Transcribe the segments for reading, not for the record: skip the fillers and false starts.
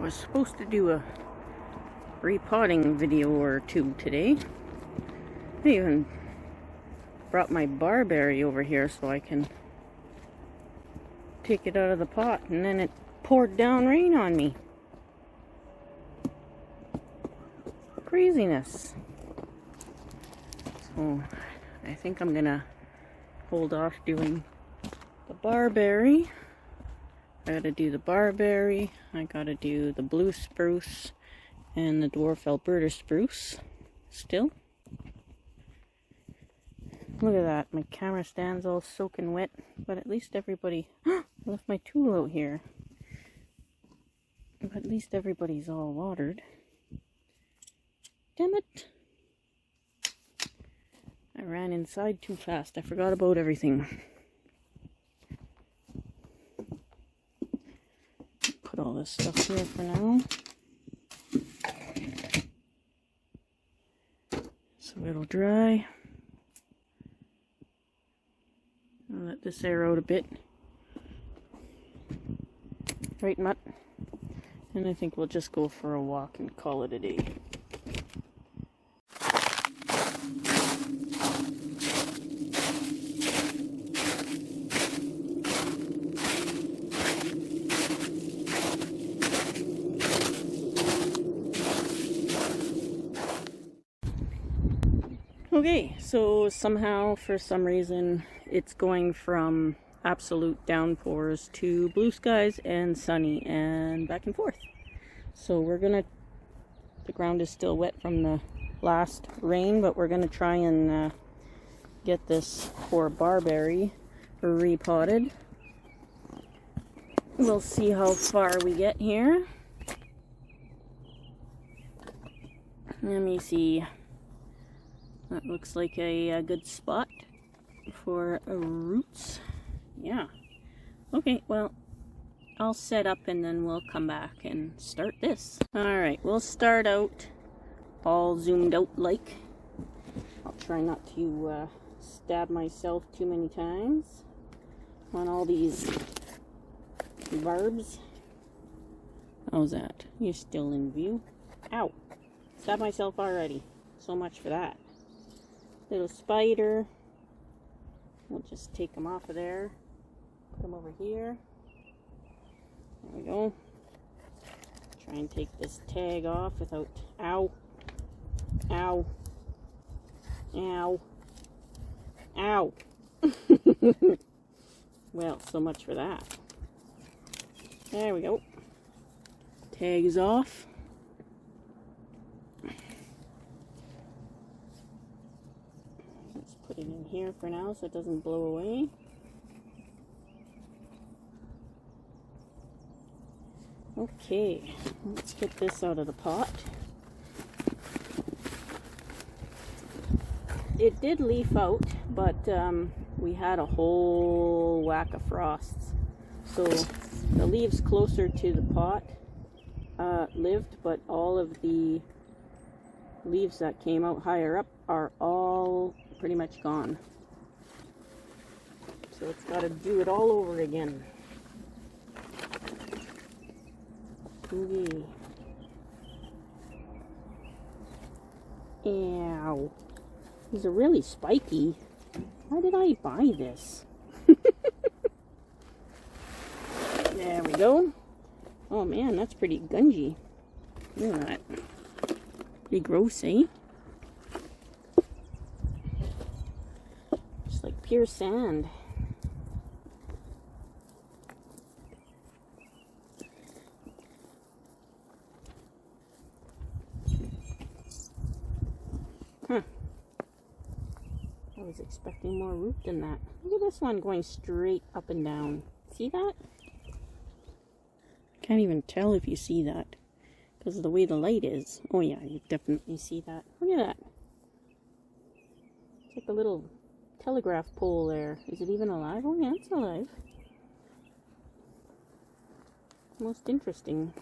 I was supposed to do a repotting video or two today. I even brought my barberry over here so I can take it out of the pot, and then it poured down rain on me. Craziness. So I think I'm gonna hold off doing the barberry. I gotta do the barberry, I gotta do the blue spruce and the dwarf Alberta spruce still. Look at that, my camera stand's all soaking wet, but at least everybody, I left my tool out here. But at least everybody's all watered. Damn it! I ran inside too fast, I forgot about everything. Put all this stuff here for now. So it'll dry. I'll let this air out a bit. Right, Mutt? And I think we'll just go for a walk and call it a day. Okay, so somehow, for some reason, it's going from absolute downpours to blue skies and sunny and back and forth. So the ground is still wet from the last rain, but we're gonna try and get this poor barberry repotted. We'll see how far we get here. Let me see. That looks like a good spot for roots. Yeah. Okay, well, I'll set up and then we'll come back and start this. Alright, we'll start out all zoomed out like. I'll try not to stab myself too many times on all these barbs. How's that? You're still in view. Ow! Stabbed myself already. So much for that. Little spider. We'll just take them off of there. Put them over here. There we go. Try and take this tag off without... Ow. Ow. Ow. Ow. Well, so much for that. There we go. Tag is off. Put it in here for now so it doesn't blow away. Okay, let's get this out of the pot. It did leaf out, but we had a whole whack of frosts. So the leaves closer to the pot lived, but all of the leaves that came out higher up are all pretty much gone. So it's got to do it all over again. Okay. Ow. These are really spiky. Why did I buy this? There we go. Oh man, that's pretty gungy. Look at that. Pretty gross, eh? Just like pure sand. Huh. I was expecting more root than that. Look at this one going straight up and down. See that? Can't even tell if you see that because of the way the light is. Oh yeah, you definitely see that. Look at that. It's like a little telegraph pole there. Is it even alive? Oh yeah, it's alive. Most interesting.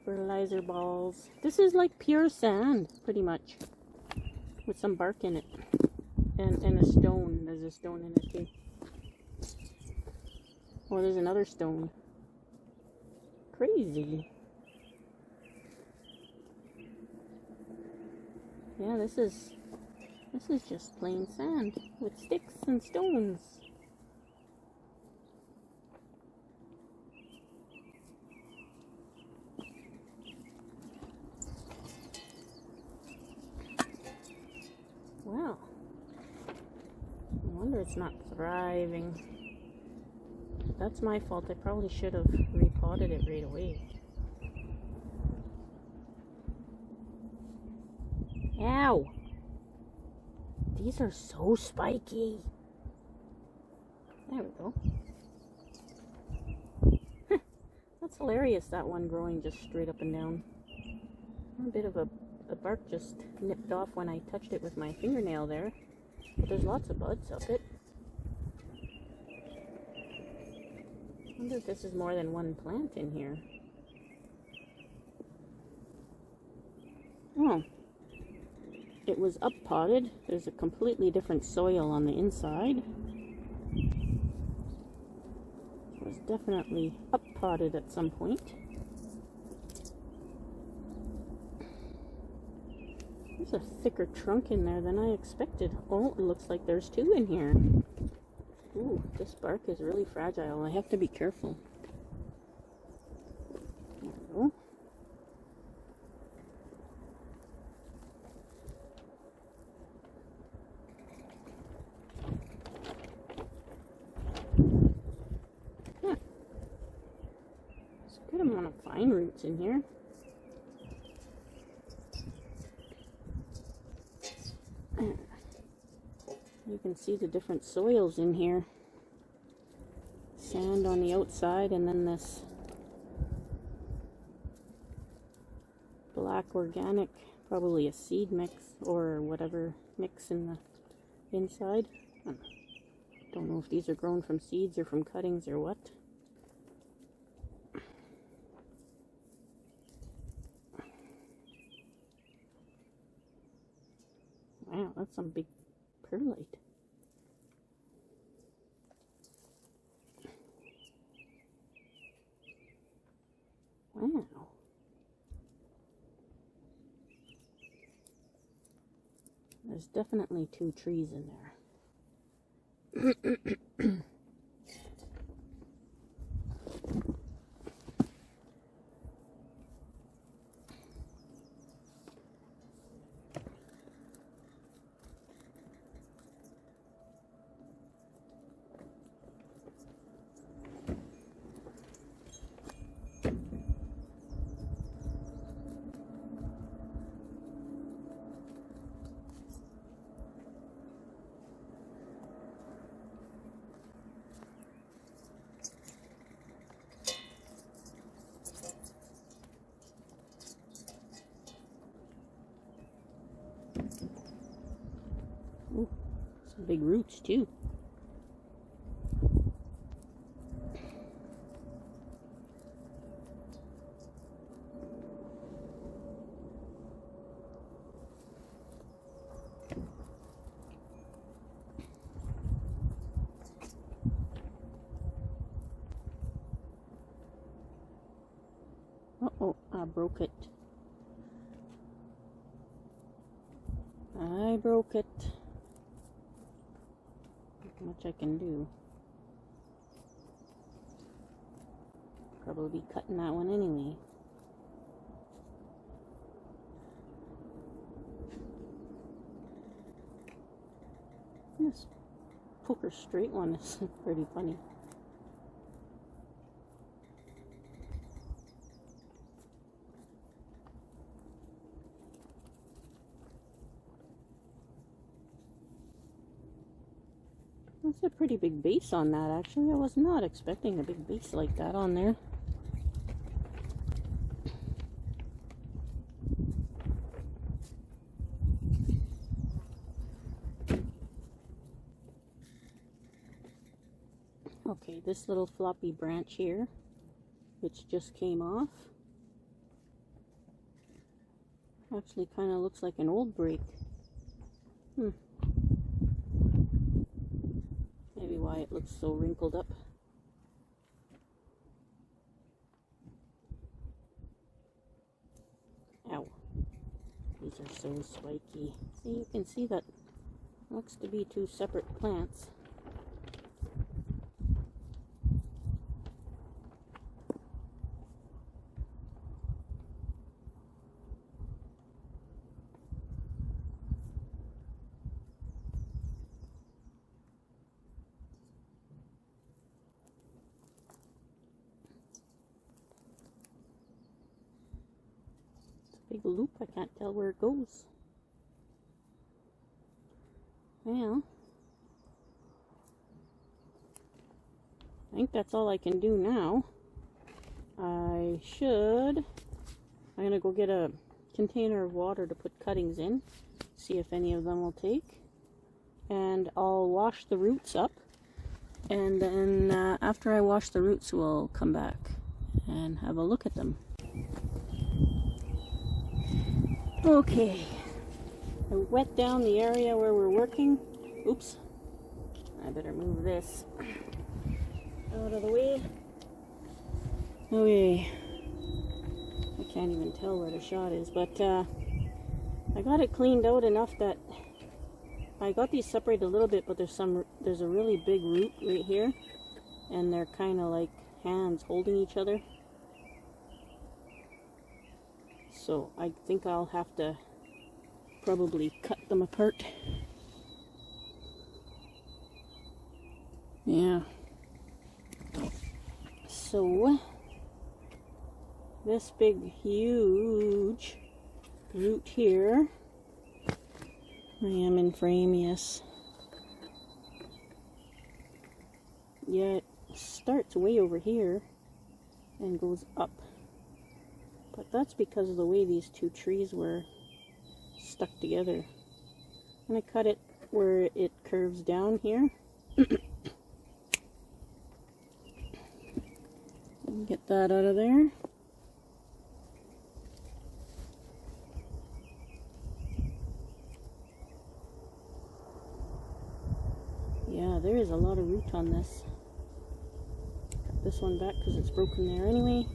Fertilizer balls. This is like pure sand, pretty much. With some bark in it. And a stone. There's a stone in it too. Oh, there's another stone. crazy. Yeah, this is just plain sand with sticks and stones. Wow. No wonder it's not thriving. That's my fault. I probably should have repotted it right away. Ow! These are so spiky. There we go. That's hilarious, that one growing just straight up and down. A bit of the bark just nipped off when I touched it with my fingernail there. But there's lots of buds up it. I wonder if this is more than one plant in here. Oh. It was up potted. There's a completely different soil on the inside. It was definitely up potted at some point. There's a thicker trunk in there than I expected. Oh, it looks like there's two in here. Ooh, this bark is really fragile. I have to be careful. There we go. Yeah. There's a good amount of vine roots in here. You can see the different soils in here. Sand on the outside, and then this black organic, probably a seed mix or whatever mix in the inside. Don't know if these are grown from seeds or from cuttings or what. Wow, that's some big perlite. Wow. There's definitely two trees in there. Ooh, some big roots too. Uh-oh, I broke it. I broke it. Not much I can do. Probably be cutting that one anyway. This poker straight one is pretty funny. That's a pretty big base on that, actually. I was not expecting a big base like that on there. Okay, this little floppy branch here, which just came off, actually kind of looks like an old break. Maybe why it looks so wrinkled up. so spiky. See, you can see that looks to be two separate plants. Big loop, I can't tell where it goes. Well, I think that's all I can do now. I'm gonna go get a container of water to put cuttings in, see if any of them will take, and I'll wash the roots up, and then after I wash the roots we'll come back and have a look at them. Okay, I wet down the area where we're working. Oops, I better move this out of the way. Okay, I can't even tell where the shot is, but I got it cleaned out enough that I got these separated a little bit, but there's a really big root right here, and they're kind of like hands holding each other. So I think I'll have to probably cut them apart. Yeah. So this big, huge root here, I am in frame, yes. Yeah, it starts way over here and goes up. But that's because of the way these two trees were stuck together. I'm going to cut it where it curves down here. Get that out of there. Yeah, there is a lot of root on this. Cut this one back because it's broken there anyway.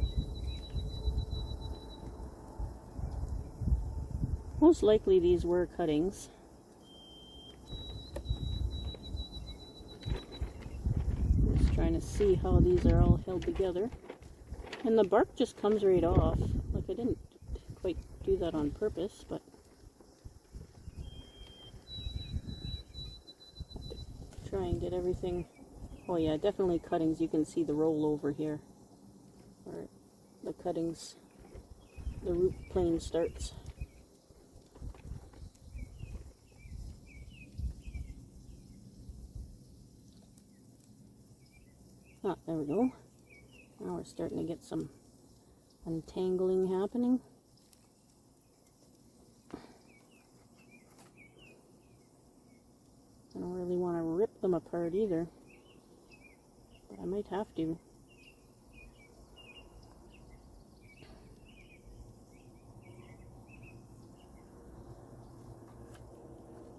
Most likely these were cuttings. Just trying to see how these are all held together. And the bark just comes right off. Like, I didn't quite do that on purpose, but try and get everything. Oh yeah, definitely cuttings. You can see the roll over here where the cuttings, the root plane starts. Ah, there we go. Now we're starting to get some untangling happening. I don't really want to rip them apart either, but I might have to.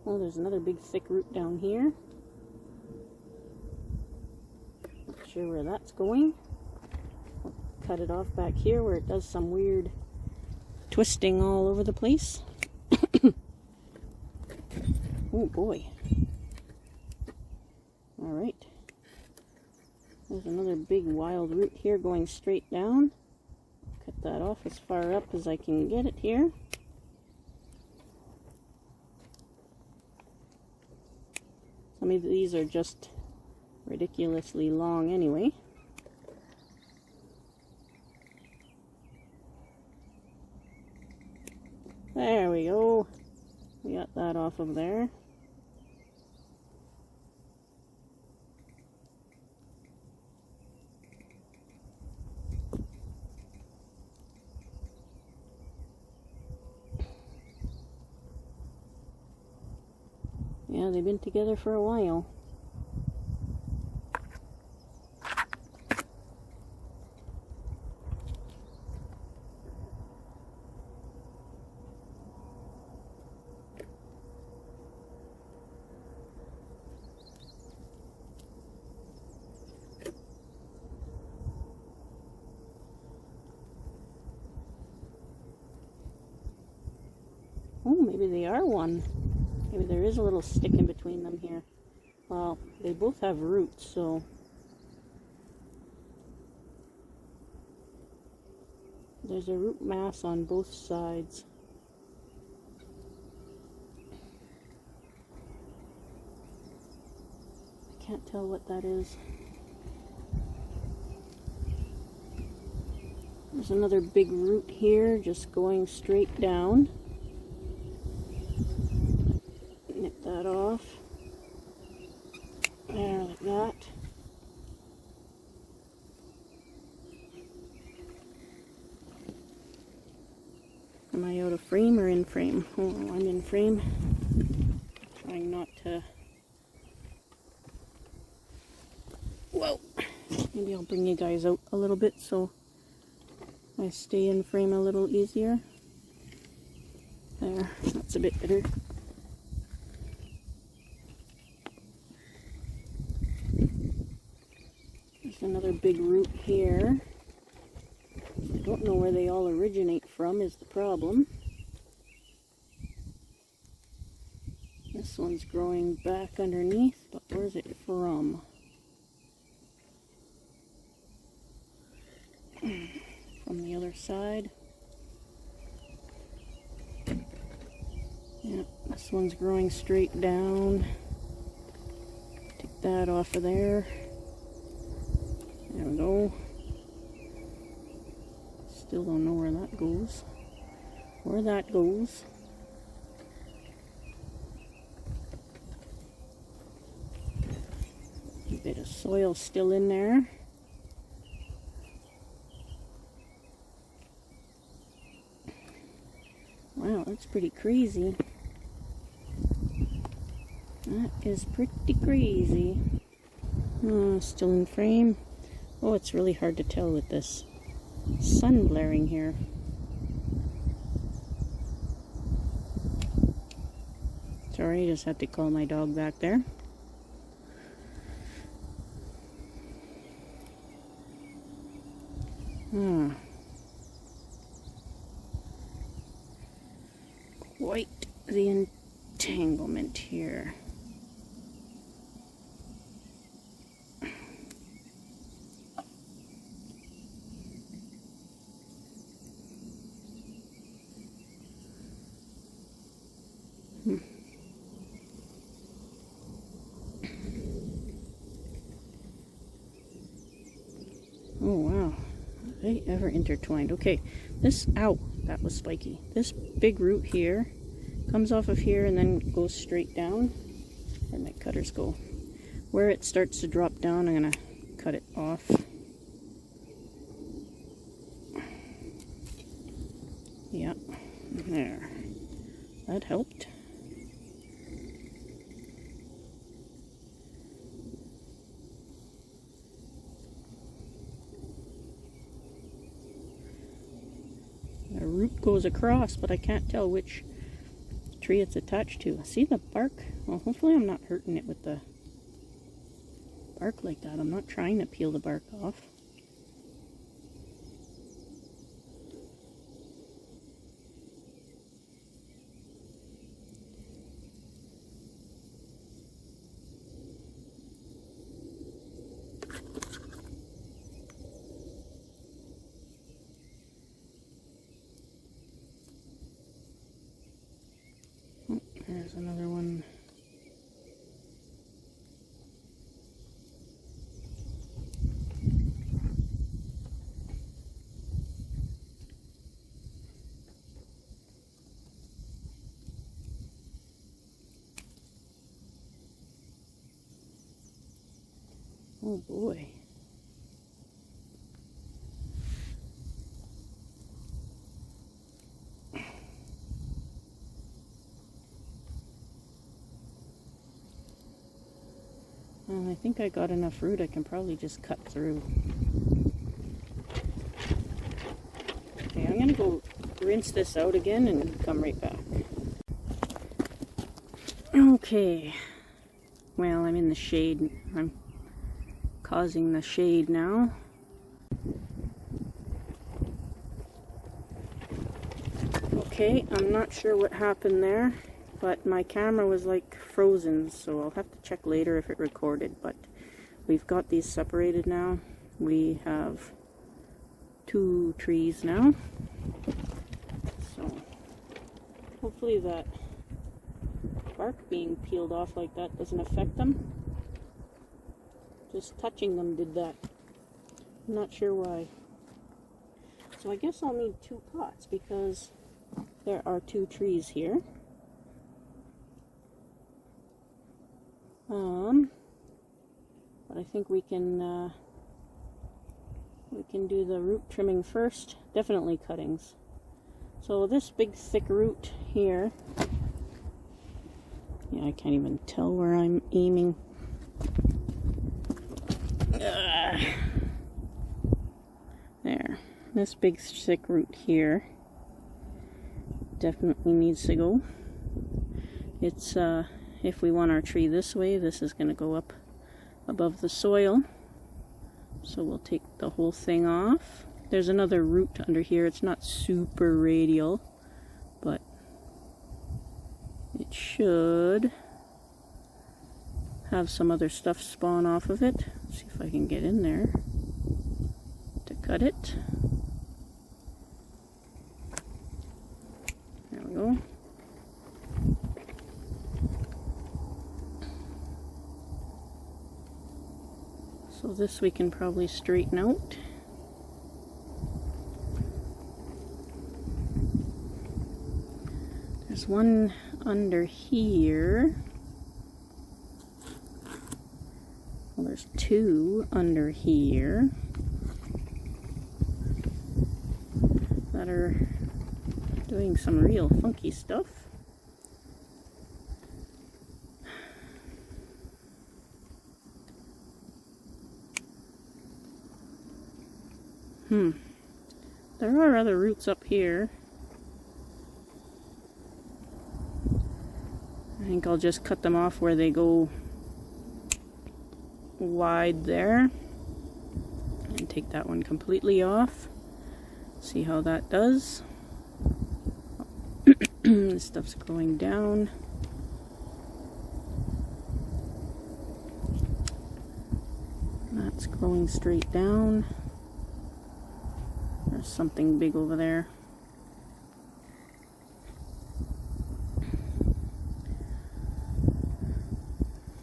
Oh, there's another big thick root down here. Not sure where that's going. I'll cut it off back here where it does some weird twisting all over the place. Oh boy. Alright. There's another big wild root here going straight down. Cut that off as far up as I can get it here. Some of these are just ridiculously long anyway. There we go. We got that off of there. Yeah, they've been together for a while. Oh maybe they are one. Maybe there is a little stick in between them here. Well, they both have roots, so there's a root mass on both sides. I can't tell what that is. There's another big root here, just going straight down. Nip that off. There, like that. Am I out of frame or in frame? Oh, I'm in frame. Trying not to... Whoa! Maybe I'll bring you guys out a little bit so I stay in frame a little easier. There, that's a bit better. There's another big root here. I don't know where they all originate from is the problem. This one's growing back underneath, but where's it from? From the other side. Yep, this one's growing straight down. Take that off of there. There we go. Still don't know where that goes. Where that goes. A bit of soil still in there. Wow, that's pretty crazy. That is pretty crazy. Oh, still in frame. Oh, it's really hard to tell with this sun blaring here. Sorry, I just had to call my dog back there. Quite the entanglement here. Oh wow, are they ever intertwined? Okay, this, ow, that was spiky. This big root here comes off of here and then goes straight down. Where'd my cutters go? Where it starts to drop down, I'm gonna cut it off. Yeah, there. That helped. The root goes across, but I can't tell which tree it's attached to. See the bark? Well, hopefully I'm not hurting it with the bark like that. I'm not trying to peel the bark off. There's another one. Oh boy. Well, I think I got enough root. I can probably just cut through. Okay, I'm gonna go rinse this out again and come right back. Okay. Well, I'm in the shade. I'm causing the shade now. Okay, I'm not sure what happened there, but my camera was like frozen, so I'll have to check later if it recorded, but we've got these separated now. We have 2 trees now, so hopefully that bark being peeled off like that doesn't affect them. Just touching them did that. I'm not sure why. So I guess I'll need 2 pots because there are 2 trees here. But I think we can do the root trimming first. Definitely cuttings. So this big thick root here, yeah, I can't even tell where I'm aiming. There. This big thick root here definitely needs to go. It's if we want our tree this way, this is going to go up above the soil. So we'll take the whole thing off. There's another root under here. It's not super radial, but it should have some other stuff spawn off of it. Let's see if I can get in there to cut it. There we go. So this we can probably straighten out. There's one under here. Well, there's 2 under here that are doing some real funky stuff. There are other roots up here. I think I'll just cut them off where they go wide there and take that one completely off. See how that does. This stuff's going down. That's going straight down. There's something big over there.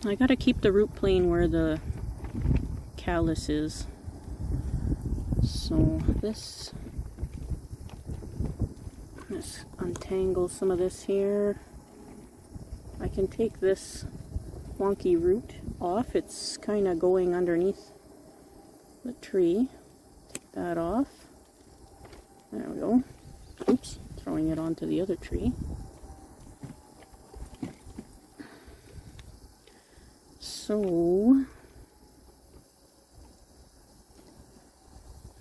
I gotta keep the root plane where the callus is. So let's untangle some of this here. I can take this wonky root off. It's kind of going underneath the tree. Take that off. There we go. Oops, throwing it onto the other tree. So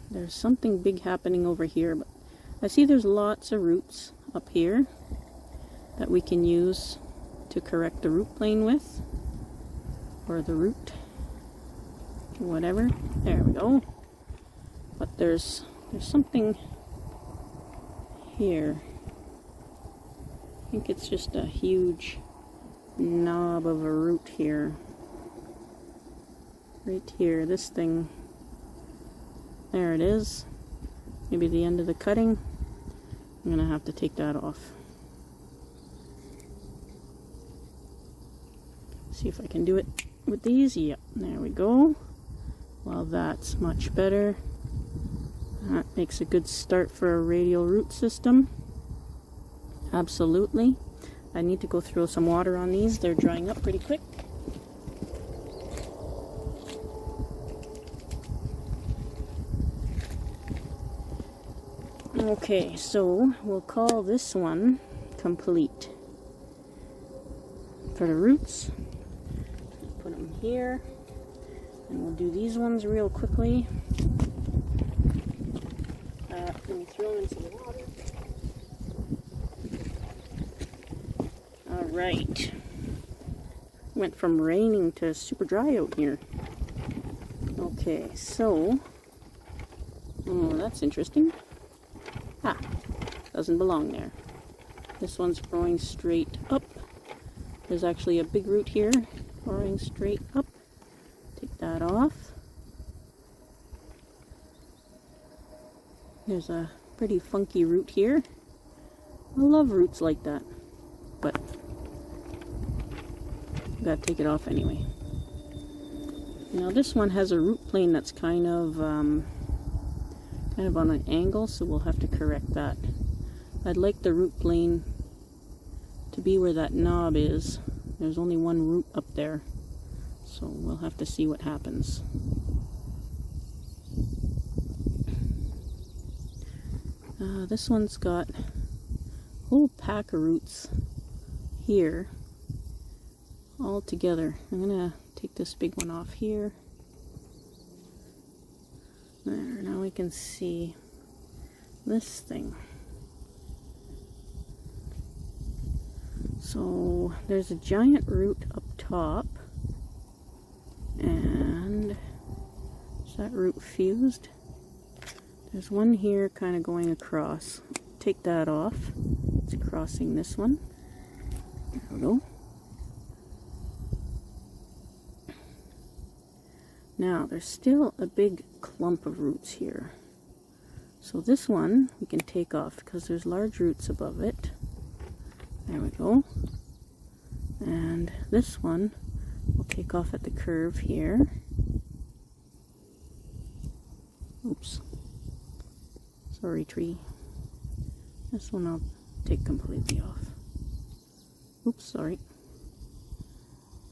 there's something big happening over here, but I see there's lots of roots up here that we can use to correct the root plane with, or the root, whatever. There we go. But there's something here. I think it's just a huge knob of a root here. Right here, this thing. There it is. Maybe the end of the cutting. I'm gonna have to take that off. See if I can do it with these. Yep, there we go. Well, that's much better. That makes a good start for a radial root system. Absolutely. I need to go throw some water on these. They're drying up pretty quick. Okay, so we'll call this one complete. For the roots, put them here, and we'll do these ones real quickly. Let me throw in some water. Alright. Went from raining to super dry out here. Okay, so, oh, that's interesting. Ah, doesn't belong there. This one's growing straight up. There's actually a big root here growing straight up. Take that off. There's a pretty funky root here. I love roots like that, but gotta take it off anyway. Now this one has a root plane that's kind of on an angle, so we'll have to correct that. I'd like the root plane to be where that knob is. There's only one root up there, so we'll have to see what happens. This one's got a whole pack of roots here all together. I'm gonna take this big one off here. There, now we can see this thing. So there's a giant root up top, and is that root fused? There's one here kind of going across. Take that off. It's crossing this one. There we go. Now there's still a big clump of roots here. So this one we can take off because there's large roots above it. There we go. And this one we'll take off at the curve here. Oops. Sorry, tree. This one I'll take completely off. Oops, sorry.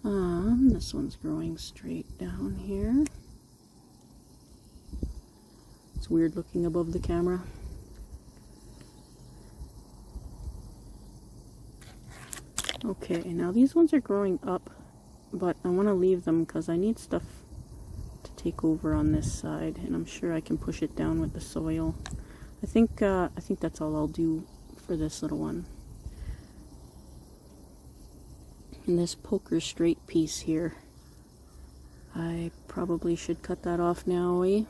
This one's growing straight down here. It's weird looking above the camera. Okay, now these ones are growing up, but I want to leave them because I need stuff to take over on this side, and I'm sure I can push it down with the soil. I think that's all I'll do for this little one. And this poker straight piece here, I probably should cut that off now, eh?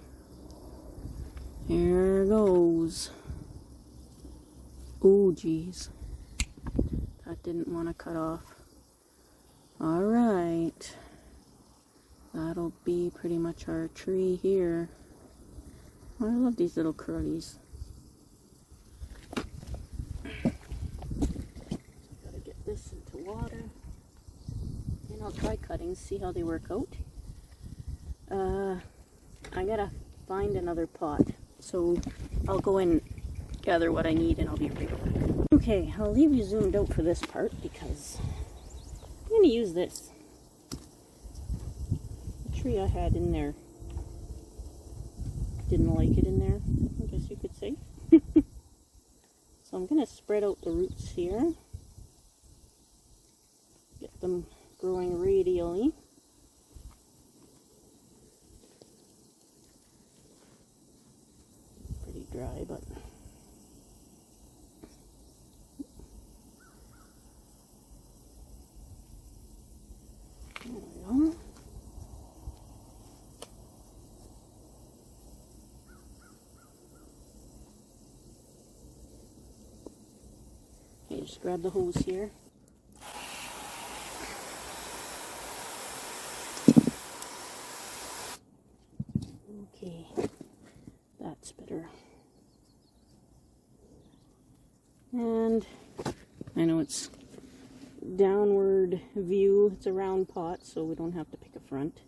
There goes. Oh, geez. That didn't want to cut off. Alright. That'll be pretty much our tree here. Oh, I love these little curlies. Gotta get this into water. And I'll try cutting, see how they work out. I gotta find another pot. So I'll go and gather what I need and I'll be right back. Okay, I'll leave you zoomed out for this part because I'm gonna use this. The tree I had in there didn't like it in there, I guess you could say. So I'm going to spread out the roots here. Get them growing radially. Pretty dry, but there we go. Okay, just grab the hose here. Okay, that's better. And I know it's downward view, it's a round pot, so we don't have to pick a front.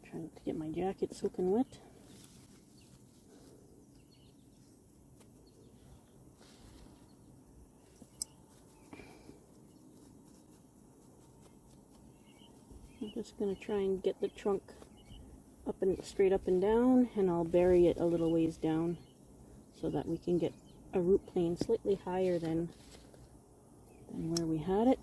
Trying to get my jacket soaking wet. I'm just going to try and get the trunk up and straight up and down, and I'll bury it a little ways down so that we can get a root plane slightly higher than where we had it.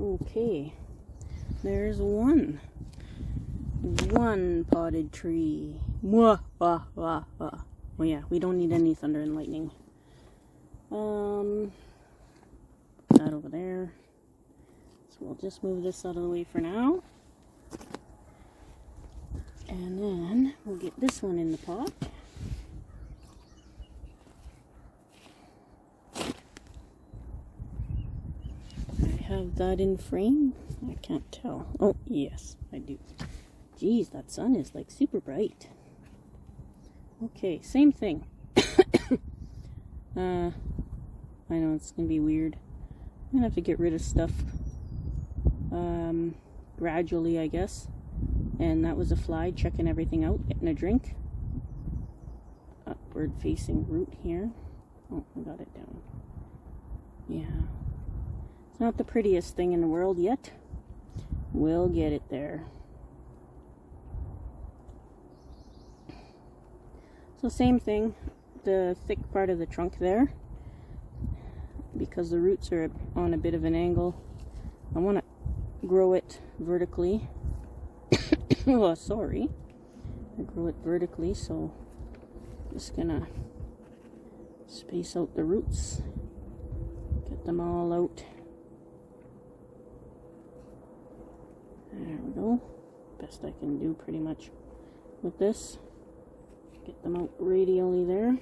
Okay, there's one potted tree. Mwah, wah, wah, wah. Well, yeah, we don't need any thunder and lightning. That over there. So we'll just move this out of the way for now. And then we'll get this one in the pot. I have that in frame. I can't tell. Oh, yes, I do. Geez, that sun is like super bright. Okay, same thing. I know it's gonna be weird. I'm gonna have to get rid of stuff gradually, I guess. And that was a fly checking everything out, getting a drink. Upward facing root here. Oh, I got it down. Yeah. It's not the prettiest thing in the world yet. We'll get it there. So same thing, the thick part of the trunk there, because the roots are on a bit of an angle, I want to grow it vertically. Oh, sorry. I grow it vertically, so I'm just gonna space out the roots, get them all out. There we go. Best I can do pretty much with this. Get them out radially there.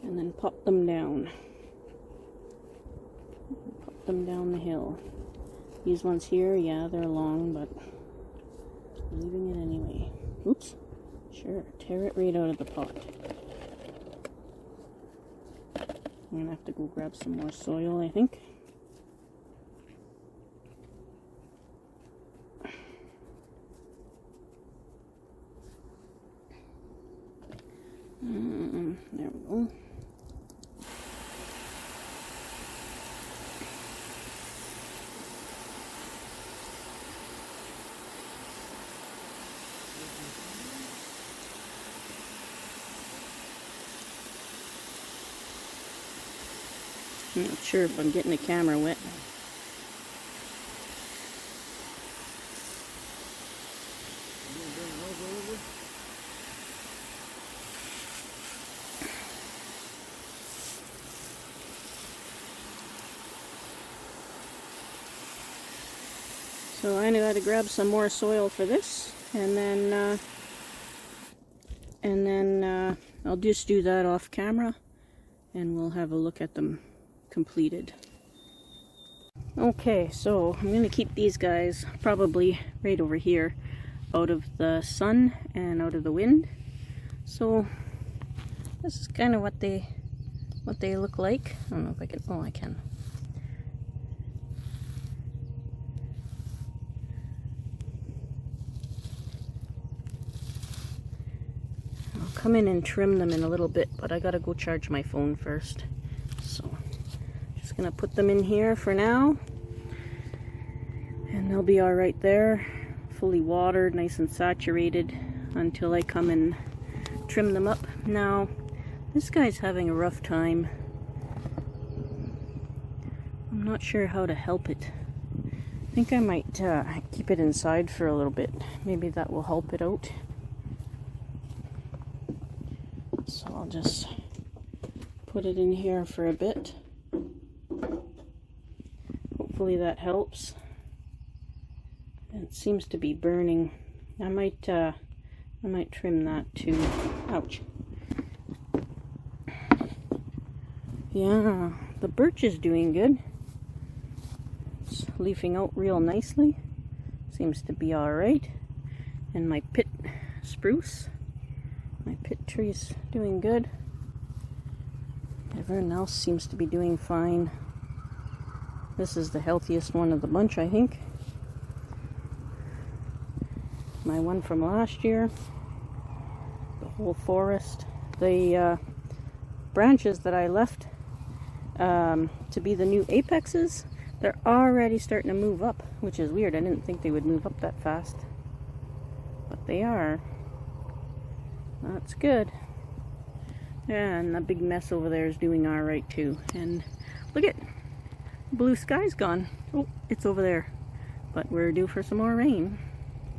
And then pop them down. Pop them down the hill. These ones here, yeah, they're long, but leaving it anyway. Oops. Sure, tear it right out of the pot. I'm gonna have to go grab some more soil, I think. There we go. I'm not sure if I'm getting the camera wet. So I know how to grab some more soil for this, and then I'll just do that off camera, and we'll have a look at them completed. Okay, so I'm going to keep these guys probably right over here, out of the sun and out of the wind. So this is kind of what they look like. I don't know if I can. Oh, I can. Come in and trim them in a little bit, but I gotta go charge my phone first. So just gonna put them in here for now, and they'll be all right there, fully watered, nice and saturated, until I come and trim them up. Now this guy's having a rough time. I'm not sure how to help it. I think I might keep it inside for a little bit. Maybe that will help it out. So I'll just put it in here for a bit. Hopefully that helps. It seems to be burning. I might trim that too. Ouch. Yeah, the birch is doing good. It's leafing out real nicely. Seems to be all right. And my pit spruce. My pit tree's doing good. Everyone else seems to be doing fine. This is the healthiest one of the bunch, I think. My one from last year. The whole forest. The branches that I left to be the new apexes, they're already starting to move up, which is weird. I didn't think they would move up that fast. But they are. That's good. Yeah, and the big mess over there is doing alright too. And look at, blue sky's gone. Oh, it's over there. But we're due for some more rain.